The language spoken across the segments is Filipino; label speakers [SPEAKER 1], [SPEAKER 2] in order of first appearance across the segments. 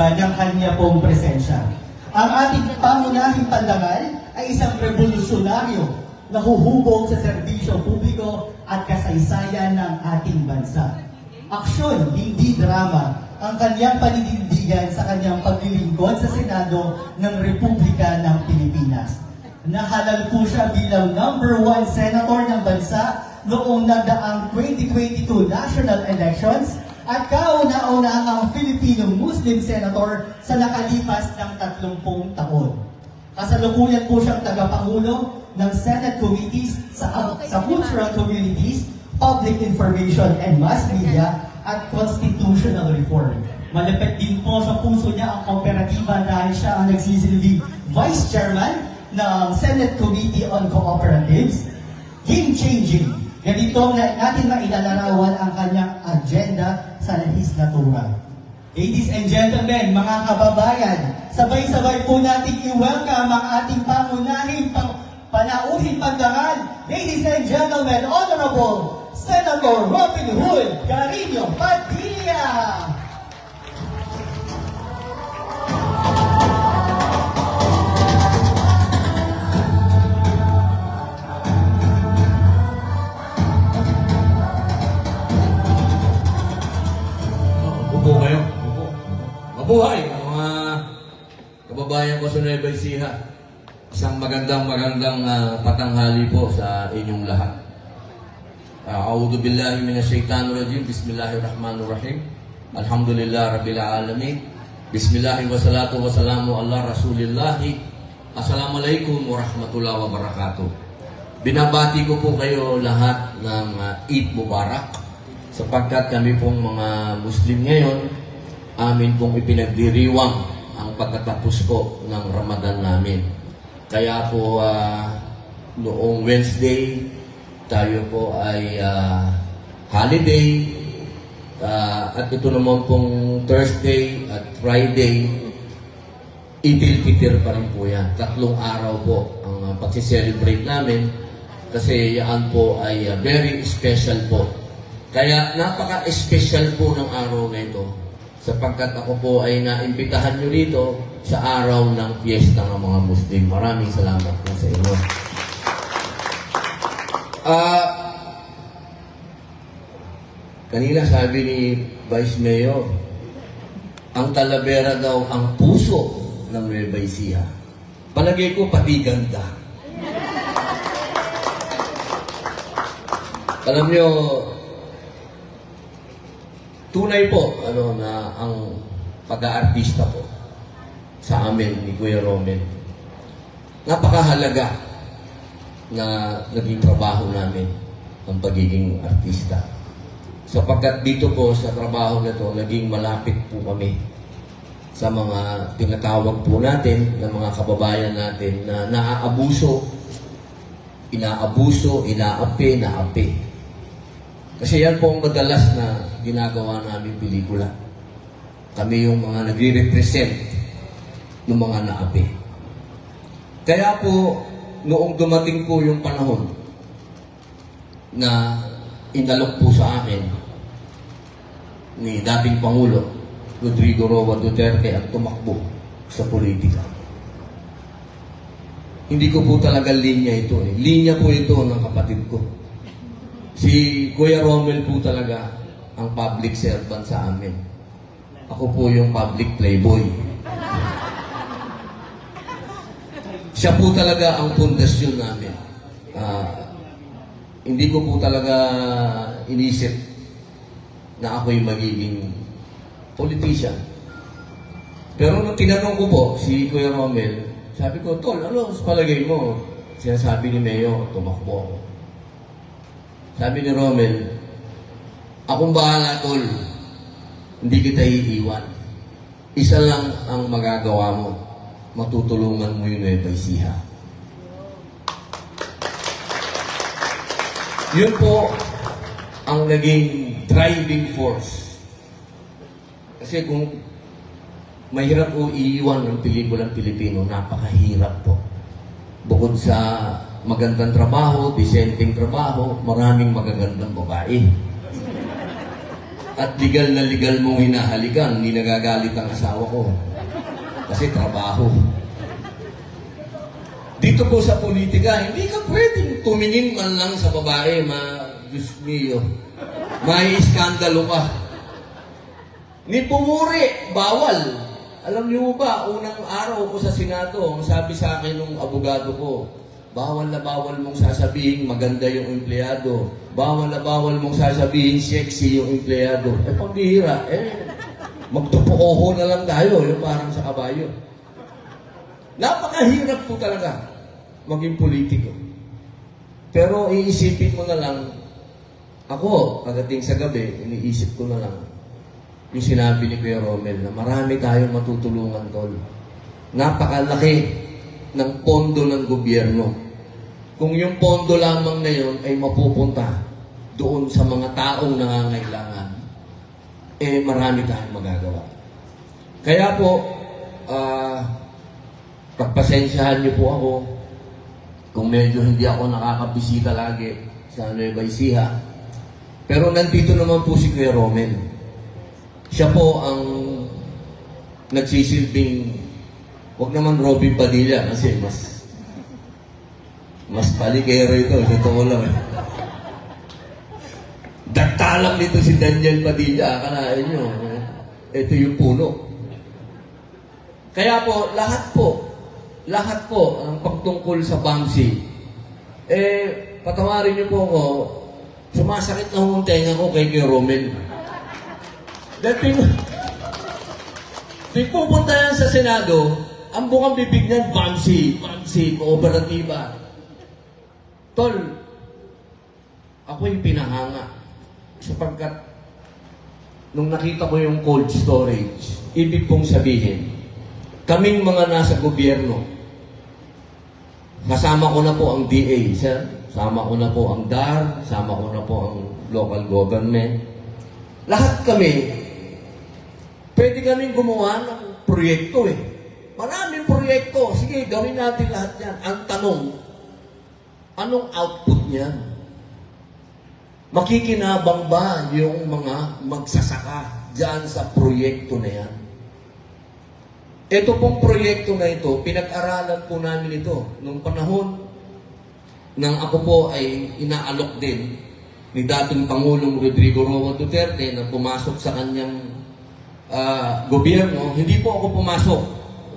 [SPEAKER 1] ng kanya pong presensya. Ang ating pangunahing pandangal ay isang revolusyonaryo na huhubog sa serbisyo publiko at kasaysayan ng ating bansa. Aksyon, hindi drama, ang kanyang paninindigan sa kanyang paglilingkod sa Senado ng Republika ng Pilipinas. Nahalal po siya bilang #1 senator ng bansa noong nagdaang 2022 national elections at kauna-unahang Filipino-Muslim senator sa nakalipas ng 30 taon. Kasalukuyan po siyang tagapangulo ng Senate Committees sa Cultural Communities, Public Information and Mass Media at Constitutional Reform. Malapit din po sa puso niya ang kooperatiba dahil siya ang nagsisilbing Vice Chairman ng Senate Committee on Cooperatives. Game-changing. Ganito na natin mailalarawan ang kanyang agenda sa lehislatura. Ladies and gentlemen, mga kababayan, sabay-sabay po natin i-welcome ang ating panauhing pandangal. Ladies and gentlemen, Honorable Senator Robin Hood Carino Padilla.
[SPEAKER 2] Upo kayo. Upo. Mabuhay mga kababayan ko sa Nueva Ecija. Isang magandang patanghali po sa inyong lahat. A'udhu billahi minasyaitanir rajim. Bismillahirrahmanirrahim. Alhamdulillah rabbil alamin. Bismillahi wassalatu wassalamu ala rasulillahi. Assalamualaikum warahmatullahi wabarakatuh. Binabati ko po kayo lahat ng Eid Mubarak. Sapagkat kami pong mga Muslim ngayon, amin pong ipinagdiriwang ang pagkatapos po ng Ramadan namin. Kaya po noong Wednesday, tayo po ay holiday. At ito naman pong Thursday at Friday, Idil Fitr pa rin po yan. 3 araw po ang pag-celebrate namin kasi yan po ay very special po. Kaya napaka-special po ng araw na ito sapagkat ako po ay naimbitahan nyo rito sa araw ng piyesta ng mga Muslim. Maraming salamat po sa inyo. Kanina sabi ni Vice Mayor, ang Talavera daw ang puso ng Nueva Ecija. Palagay ko pati ganda. Alam nyo, tunay po na ang pag-aartista po sa amin ni Kuya Romel. Napakahalaga na naging trabaho namin ang pagiging artista. Sapagkat dito po sa trabaho na to, naging malapit po kami sa mga tinatawag po natin ng mga kababayan natin na naaabuso, inaapi. Kasi yan po ang madalas na ginagawa namin pelikula. Kami yung mga nagre-represent ng mga naapi. Kaya po, noong dumating po yung panahon na inalok po sa akin ni dating Pangulo Rodrigo Roa Duterte ang tumakbo sa politika. Hindi ko po talaga linya ito. Linya po ito ng kapatid ko. Si Kuya Romel po talaga ang public servant sa amin. Ako po yung public playboy. Siya po talaga ang pundasyon namin. Hindi ko po talaga inisip na ako'y magiging politician. Pero nung tinanong ko po si Kuya Romel, sabi ko, Tol, ano sa palagay mo? Sinasabi ni Mayo, tumakbo ako. Sabi ni Romel, akong bahala, Tol. Hindi kita iiwan. Isa lang ang magagawa mo. Matutulungan mo yung Nueva Ecija. Yun po ang naging driving force. Kasi kung mahirap po iiwan ng pelikulang Pilipino, napakahirap po. Bukod sa magandang trabaho, disenteng trabaho, maraming magagandang babae. At legal na legal mong hinahalikan, hindi nagagalit ang asawa ko. Kasi trabaho. Dito po sa politika, hindi ka pwedeng tumingin man lang sa babae, Diyos mio, may iskandalo ka. Ni pumuri, bawal. Alam niyo ba, unang araw ko sa Senado, ang sabi sa akin ng abogado ko, bawal na bawal mong sasabihin maganda yung empleyado. Bawal na bawal mong sasabihin sexy yung empleyado. Pagbihira, magtupukoho na lang tayo, yung parang sa kabayo. Napakahirap po talaga maging politiko. Pero iisipin mo na lang, ako, pagdating sa gabi, iniisip ko na lang, yung sinabi ni Kuya Romel na marami tayong matutulungan, tol. Napakalaki ng pondo ng gobyerno. Kung yung pondo lamang na yun ay mapupunta doon sa mga taong nangangailangan, marami tayong magagawa. Kaya po, pagpasensyahan niyo po ako kung medyo hindi ako nakakabisita lagi sa Nueva Ecija. Pero nandito naman po si Kuya Romel. Siya po ang nagsisilbing, wag naman Robby Padilla kasi mas palikero ito, totoo lang. Daktalang nito si Daniel Padilla, akalain nyo, ito yung puno. Kaya po, lahat po, ang pagtungkol sa BAMSI, patawarin niyo po ako, sumasakit na ang tenga ko kay Kuya Romel. Dahil pupunta yan sa Senado, ang bukang bibig niyan, BAMSI, kooperatiba. Tol, ako'y pinahanga sapagkat nung nakita ko yung cold storage, ibig pong sabihin, kaming mga nasa gobyerno, kasama ko na po ang DA, sir, sama ko na po ang DAR, sama ko na po ang local government. Lahat kami, pwede kaming gumawa ng proyekto Maraming proyekto. Sige, gawin natin lahat yan. Ang tanong, anong output niyan? Makikinabang ba yung mga magsasaka dyan sa proyekto na yan? Ito pong proyekto na ito, pinag-aralan po namin ito nung panahon nang ako po ay inaalok din ni dating Pangulong Rodrigo Roa Duterte na pumasok sa kanyang gobyerno. Hindi po ako pumasok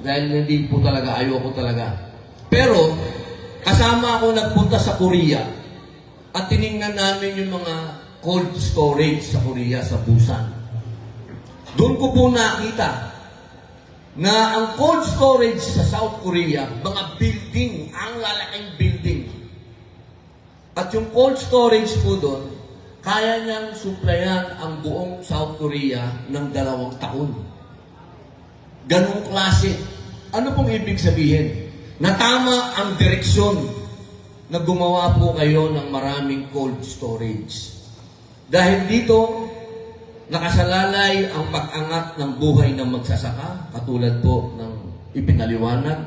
[SPEAKER 2] dahil hindi po talaga, ayoko talaga. Pero kasama ako nagpunta sa Korea at tiningnan namin yung mga cold storage sa Korea, sa Busan. Doon ko po nakita na ang cold storage sa South Korea, mga building, ang lalaking building. At yung cold storage po doon, kaya niyang suplayan ang buong South Korea ng 2 taon. Ganong klase. Ano pong ibig sabihin? Na tama ang direksyon na gumawa po kayo ng maraming cold storage. Dahil dito, nakasalalay ang pag-angat ng buhay ng magsasaka, katulad po ng ipinaliwanag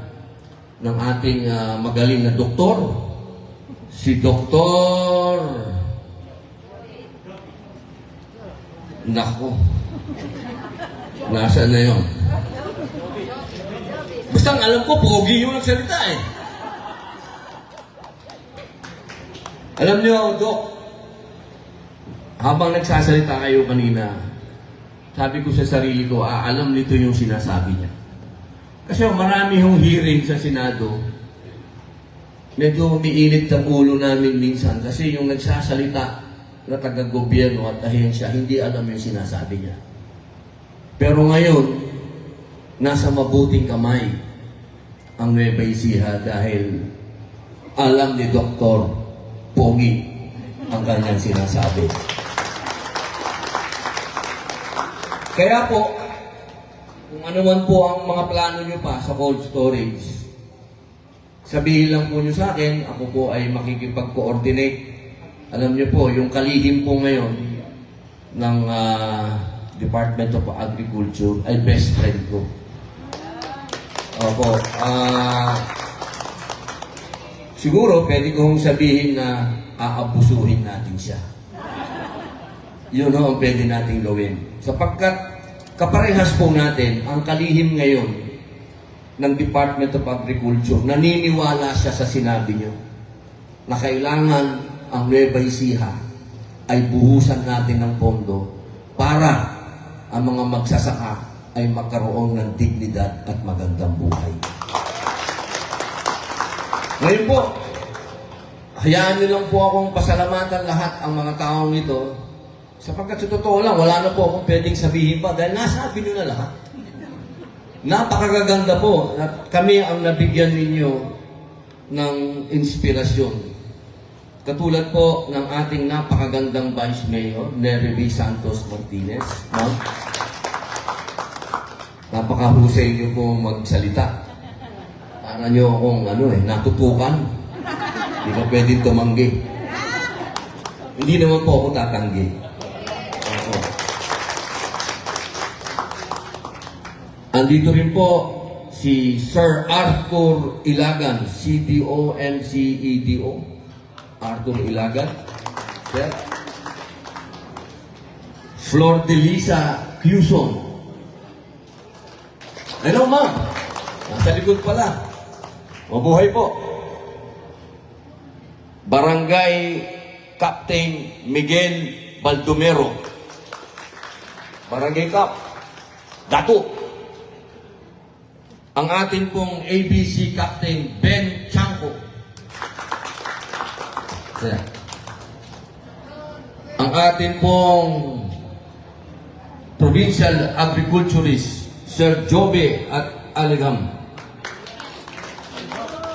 [SPEAKER 2] ng ating magaling na doktor, si Doktor... Nako. Nasaan na yun? Basta alam ko, pogi yung nagsalita Alam niyo, Dok, habang nagsasalita kayo kanina, sabi ko sa sarili ko, alam nito yung sinasabi niya. Kasi marami yung hearing sa Senado, medyo umiinit ang ulo namin minsan kasi yung nagsasalita na taga-gobyerno at ahensya, hindi alam yung sinasabi niya. Pero ngayon, nasa mabuting kamay ang Nueva Ecija dahil alam ni Dr. Pogi ang kanyang sinasabi. Kaya po, kung ano man po ang mga plano nyo pa sa cold storage, sabihin lang po nyo sa akin, ako po ay makikipag-coordinate. Alam niyo po, yung kalihim po ngayon ng Department of Agriculture ay best friend ko. Opo. Siguro, pwede kong sabihin na aabusuhin natin siya. Yun ho ang pwede natin gawin. Sapagkat kaparehas po natin ang kalihim ngayon ng Department of Agriculture. Naniniwala siya sa sinabi niyo na kailangan ang Nueva Ecija ay buhusan natin ng pondo para ang mga magsasaka ay magkaroon ng dignidad at magandang buhay. Ngayon po, hayaan niyo lang po akong pasalamatan lahat ang mga taong ito sapagkat sa totoo lang, wala na po akong pwedeng sabihin pa dahil nasabi niyo na lahat. Napakagaganda po at kami ang nabigyan ninyo ng inspirasyon. Katulad po ng ating napakagandang Vice Mayor, Nery B. Santos Martinez. Ma'am, napakahusay niyo po magsalita. Para niyo akong natutukan. Hindi ka pwedeng tumanggi. Hindi naman po ako tatanggi. Andito rin po si Sir Arthur Ilagan, CDO-MCEDO. Arthur Ilagan. Sir. Flor de Lisa Cuson. Hello, ma'am. Nasa likod pala. Mabuhay po. Barangay Captain Miguel Baldomero. Barangay Cap. Dato. Ang atin pong ABC Captain Ben Chanco. Sir. Ang atin pong Provincial Agriculturist, Sir Jobe at Aligam.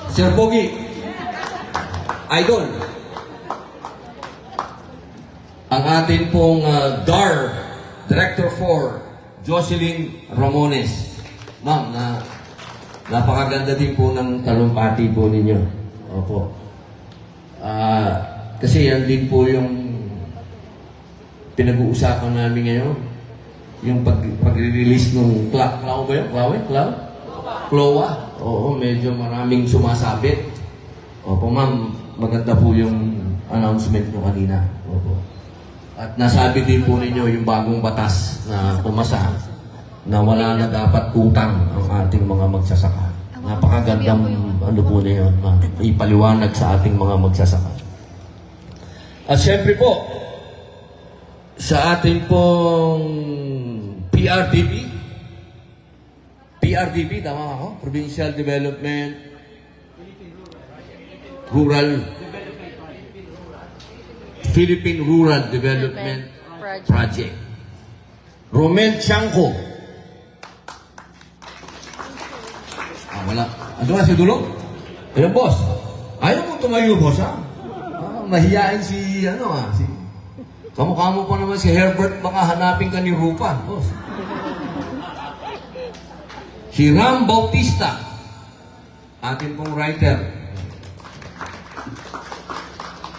[SPEAKER 2] Sir Bogi, Idol. Ang atin pong DAR, Director 4, Jocelyn Ramones. Ma'am, napakaganda din po ng talumpati po ninyo. Opo. Kasi yan din po yung pinag-uusapan namin ngayon. Yung pag-release ng CLOA ba yun? CLOA? Oo, medyo maraming sumasabit. Opo, ma'am, maganda po yung announcement nyo kanina. Opo. At nasabi din po ninyo yung bagong batas na pumasa na wala na dapat utang ang ating mga magsasaka. Napakagandang po na yun, ma'am. Ipaliwanag sa ating mga magsasaka. At syempre po, sa ating pong PRDP, tama ako? Provincial Development, Philippine Rural Development Project. Romel Chanco. Wala. Ano nga si Dulo? Ayun, boss. Ayaw mo tumayo, boss, ha? Mahiyain si, kamukha mo pa naman si Herbert, baka hanapin ka ni Rupa, boss. Si Ram Bautista, atin pong writer.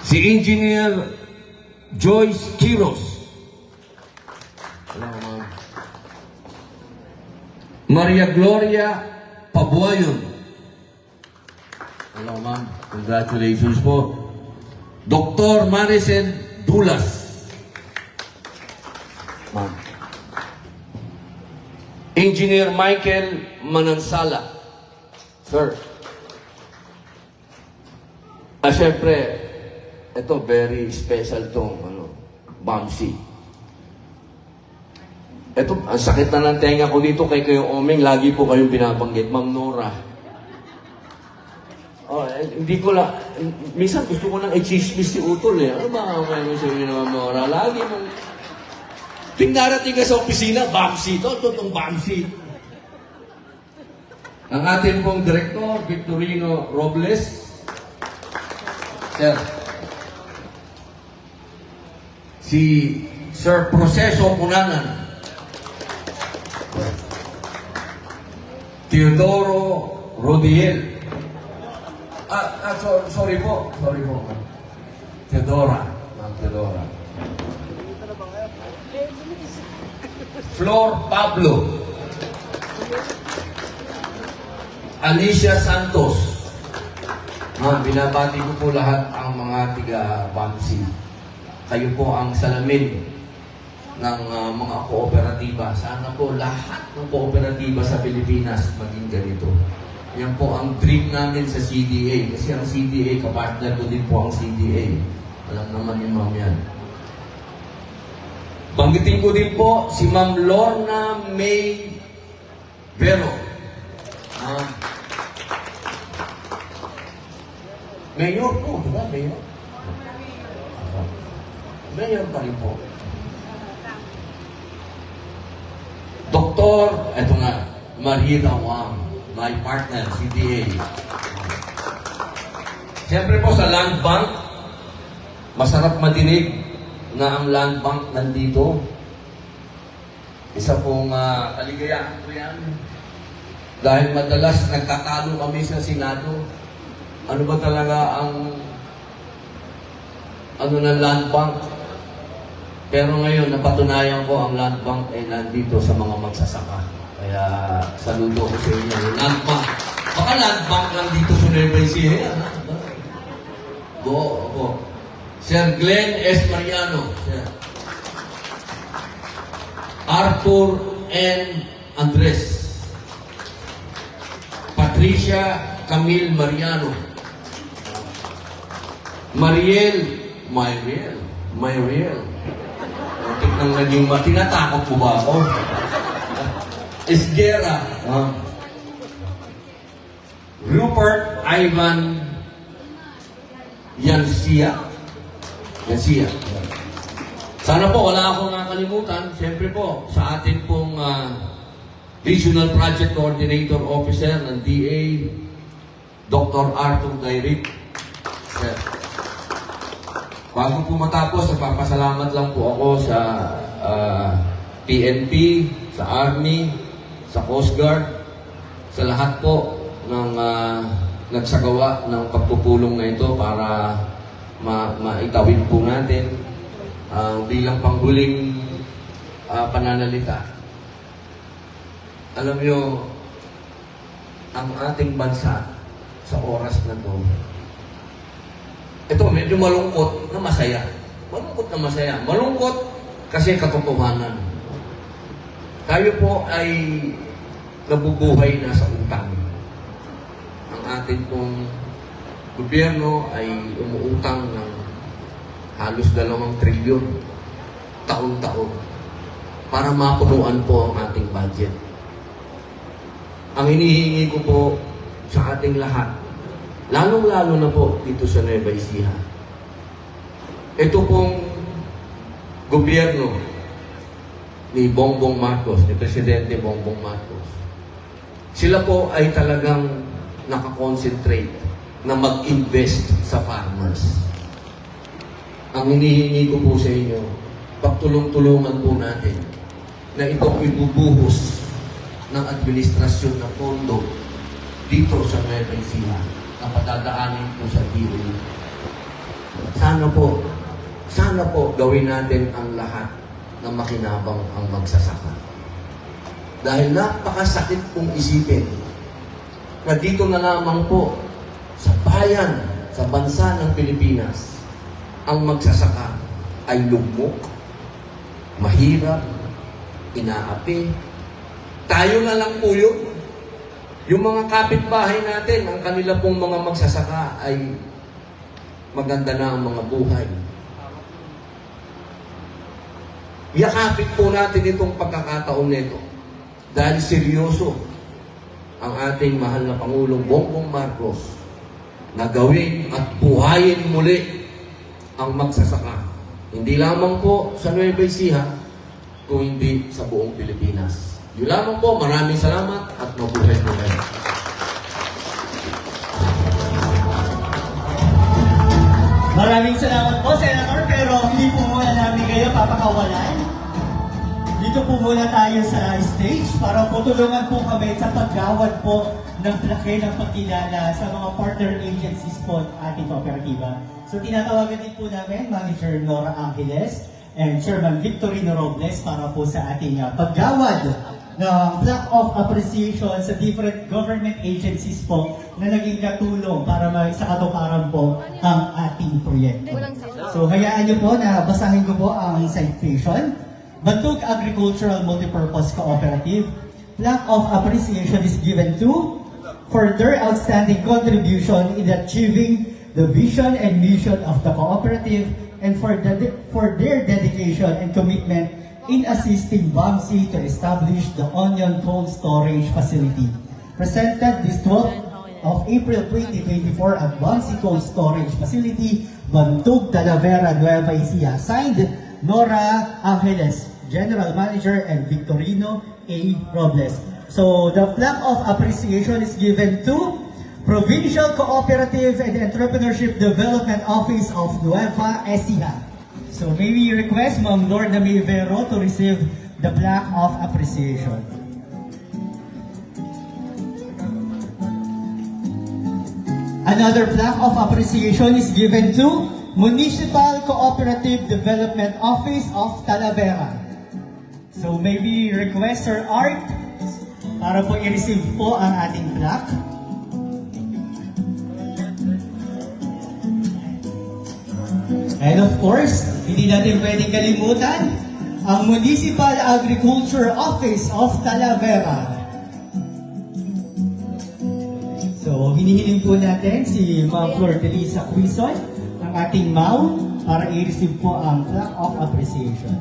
[SPEAKER 2] Si Engineer Joyce Quiros. Wala ko, ma'am. Maria Gloria Pabuayon. Hello, ma'am. Congratulations po. Dr. Maricel Dulas. Ma'am. Engineer Michael Manansala. Sir. Siyempre, ito very special tong Bamsi. Ito, ang sakit na ng tenga ko dito kay Kayo Omeng, lagi po kayong binabanggit, Ma'am Nora. Hindi ko lang, minsan gusto ko lang i-chismis si Utol eh. Ano ba ang may sabihin na Ma'am Nora? Lagi mong, darating ka sa opisina, Bamsi to, itong Bamsi. Ang atin pong Direktor, Victorino Robles. Sir. Si Sir Proceso Punanan. Teodoro Rodiel. Sorry po. Teodora. Ma'am Teodora. Flor Pablo. Alicia Santos. Ma'am, binabati ko po lahat ang mga tiga-Bamsi. Kayo po ang salamin ng mga kooperatiba. Sana po lahat ng kooperatiba sa Pilipinas maging ganito. Yan po ang dream namin sa CDA. Kasi ang CDA, kapartner ko din po ang CDA. Alam naman ni Ma'am yan. Banggitin ko din po si Ma'am Lorna May Vero. Mayor po, di ba? Mayor? Mayor pa rin po. Doktor, eto nga, Marita Wang, my partner, CDA. Siyempre po sa Land Bank, masarap madinig na ang Land Bank nandito. Isa pong kaligayahan ko yan. Dahil madalas nagtatalo kami sa Senado. Ano ba talaga ang ng Land Bank? Pero ngayon, napatunayan ko ang Land Bank ay nandito sa mga magsasaka. Kaya saludo ko sa inyo. Land Bank. Baka Land Bank lang dito sa Nueva Ecija. Opo. Sir Glenn S. Mariano. Sir. Arthur N. Andres. Patricia Camille Mariano. Myriel. Tignan naging tinatakot mo ba ako? Esguera. Rupert Ivan Yancia. Sana po wala akong nakalimutan. Siyempre po, sa atin pong Regional Project Coordinator Officer ng DA, Dr. Arthur Gayric. Sir. Bago po matapos, nagpapasalamat lang po ako sa PNP, sa Army, sa Coast Guard, sa lahat po ng nagsagawa ng pagpupulong na ito para maitawid po natin bilang panghuling pananalita. Alam nyo, ang ating bansa sa oras na to, ito medyo malungkot na masaya. Malungkot kasi katotohanan. Tayo po ay nabubuhay na sa utang. Ang ating pong gobyerno ay umuutang ng halos 2 trilyon taon-taon para mapunuan po ang ating budget. Ang hinihingi ko po sa ating lahat, lalong-lalo na po dito sa Nueva Ecija, ito pong gobyerno ni Bongbong Marcos, ni Presidente Bongbong Marcos, sila po ay talagang nakakonsentrate na mag-invest sa farmers. Ang hinihingi ko po sa inyo, pagtulong-tulungan po natin na itong ibubuhos ng administrasyon ng pondo dito sa Nueva Ecija na padadaanin po sa DA. Sana po gawin natin ang lahat na makinabang ang magsasaka. Dahil napakasakit kong isipin na dito na lamang po sa bayan, sa bansa ng Pilipinas, ang magsasaka ay lugmok, mahirap, inaapi. Tayo na lang po yun. Yung mga kapitbahay natin, ang kanila pong mga magsasaka ay maganda na ang mga buhay. Yakapit po natin itong pagkakataon nito dahil seryoso ang ating mahal na Pangulong Bongbong Marcos na gawin at buhayin muli ang magsasaka. Hindi lamang po sa Nueva Ecija, kung hindi sa buong Pilipinas. Yun lamang po, maraming salamat at mabuhay po kayo.
[SPEAKER 1] Maraming salamat po, Senator, pero hindi po muna namin kayo papakawalan. Dito po muna tayo sa stage para po tulungan po kami sa paggawad po ng plake ng pagkilala sa mga partner agencies po ating kooperatiba. So tinatawagan din po namin Manager Nora Angeles and Chairman Victorino Robles para po sa ating paggawad ng plaque of appreciation sa different government agencies po na naging katulong para sa katuparan po ang ating proyekto. So hayaan niyo po na basahin ko po ang citation. Bantug Agricultural Multipurpose Cooperative, plaque of appreciation is given to for their outstanding contribution in achieving the vision and mission of the cooperative and for their dedication and commitment in assisting BAMSI to establish the Onion Cold Storage Facility. Presented this 12th of April 2024 at BAMSI Cold Storage Facility, Bantug, Talavera, Nueva Ecija. Signed, Nora Angeles, General Manager, and Victorino A. Robles. So the plaque of appreciation is given to Provincial Cooperative and Entrepreneurship Development Office of Nueva Ecija. So may we request Ma'am Lorna May Vero to receive the plaque of appreciation. Another plaque of appreciation is given to Municipal Cooperative Development Office of Talavera. So may we request Sir Art para po i-receive po ang ating plaque. And of course, hindi natin pwedeng kalimutan ang Municipal Agriculture Office of Talavera. So, hinihiling po natin si Ma'am Flor Teresa Quizon, ang ating MAU, para i-receive po ang plaque of appreciation.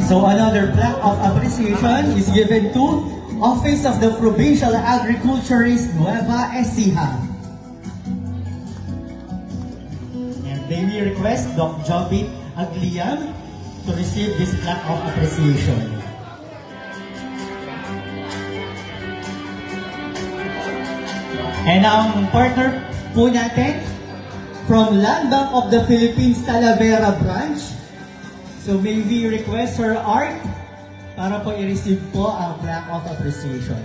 [SPEAKER 1] So another plaque of appreciation is given to Office of the Provincial Agriculturist Nueva Ecija. And may we request Doc Jobit Agliam to receive this plaque of appreciation. And ang partner po natin from Land Bank of the Philippines Talavera Branch. So may we request Sir Art para po i-receive po ang plaque of appreciation.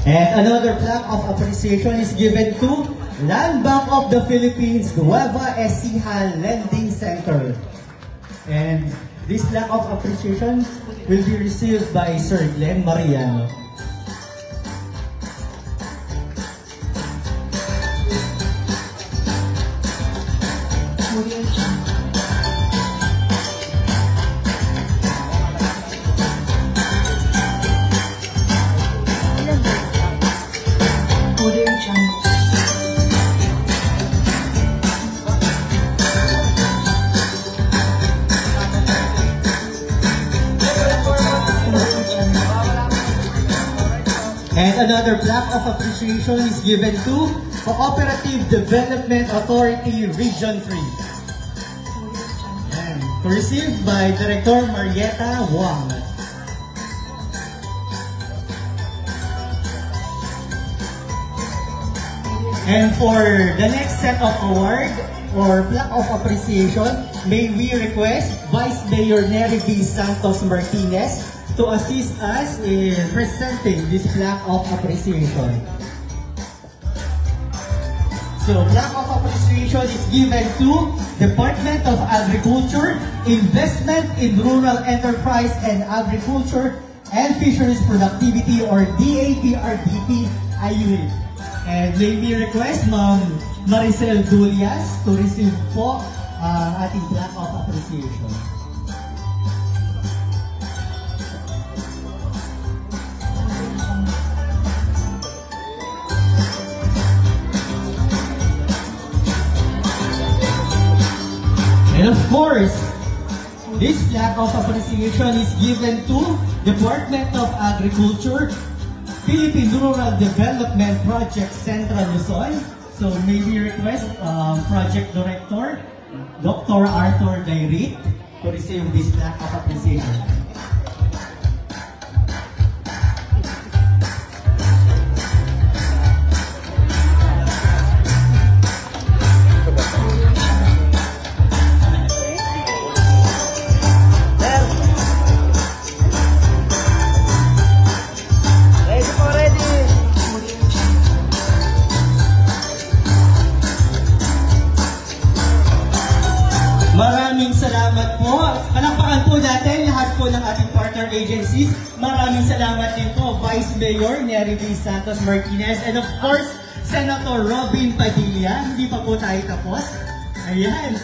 [SPEAKER 1] And another plaque of appreciation is given to Land Bank of the Philippines Nueva Ecija Lending Center. And this plaque of appreciation will be received by Sir Glenn Mariano. And another plaque of appreciation is given to Cooperative Development Authority Region 3. And received by Director Marietta Wang. And for the next set of award or plaque of appreciation, may we request Vice Mayor Nery V. Santos Martinez to assist us in presenting this plaque of appreciation. So, plaque of appreciation is given to Department of Agriculture, Investment in Rural Enterprise and Agriculture, and Fisheries Productivity or DAPRDP IUIT. And may we request Ma'am Maricel Dulias to receive po ang ating plaque of appreciation. And of course, this plaque of appreciation is given to Department of Agriculture, Philippine Rural Development Project Central Luzon. So may we request Project Director, Dr. Arthur Dairit, to receive this plaque of appreciation. natin lahat po ng ating partner agencies. Maraming salamat din po Vice Mayor Nery V. Santos Martinez and of course, Senator Robin Padilla. Hindi pa po tayo tapos. Ayan.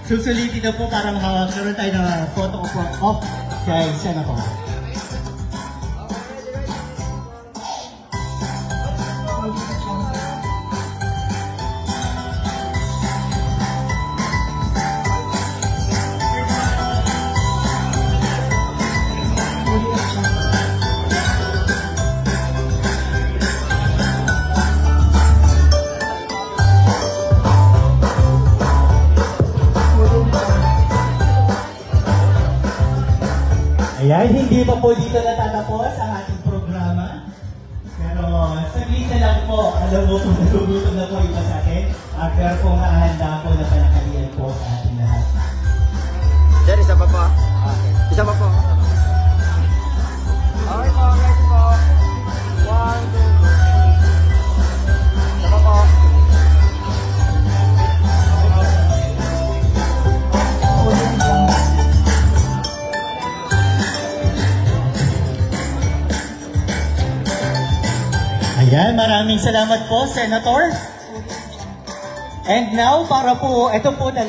[SPEAKER 1] Susulitin na po para makakaroon tayo ng photo op kay Senator. Ayan, hindi pa po dito natatapos ang ating programa. Pero saglit na lang po, alam mo kung nagugutom na po iba sa atin. Pero kung mahanda po na panakalian po sa ating lahat.
[SPEAKER 3] Sir, isa pa po. Okay. Isa pa po. Okay po, ready po. 1, 2, 3. Isa pa po.
[SPEAKER 1] Ayan, maraming salamat po, Senator. And now, para po, ito po talaga.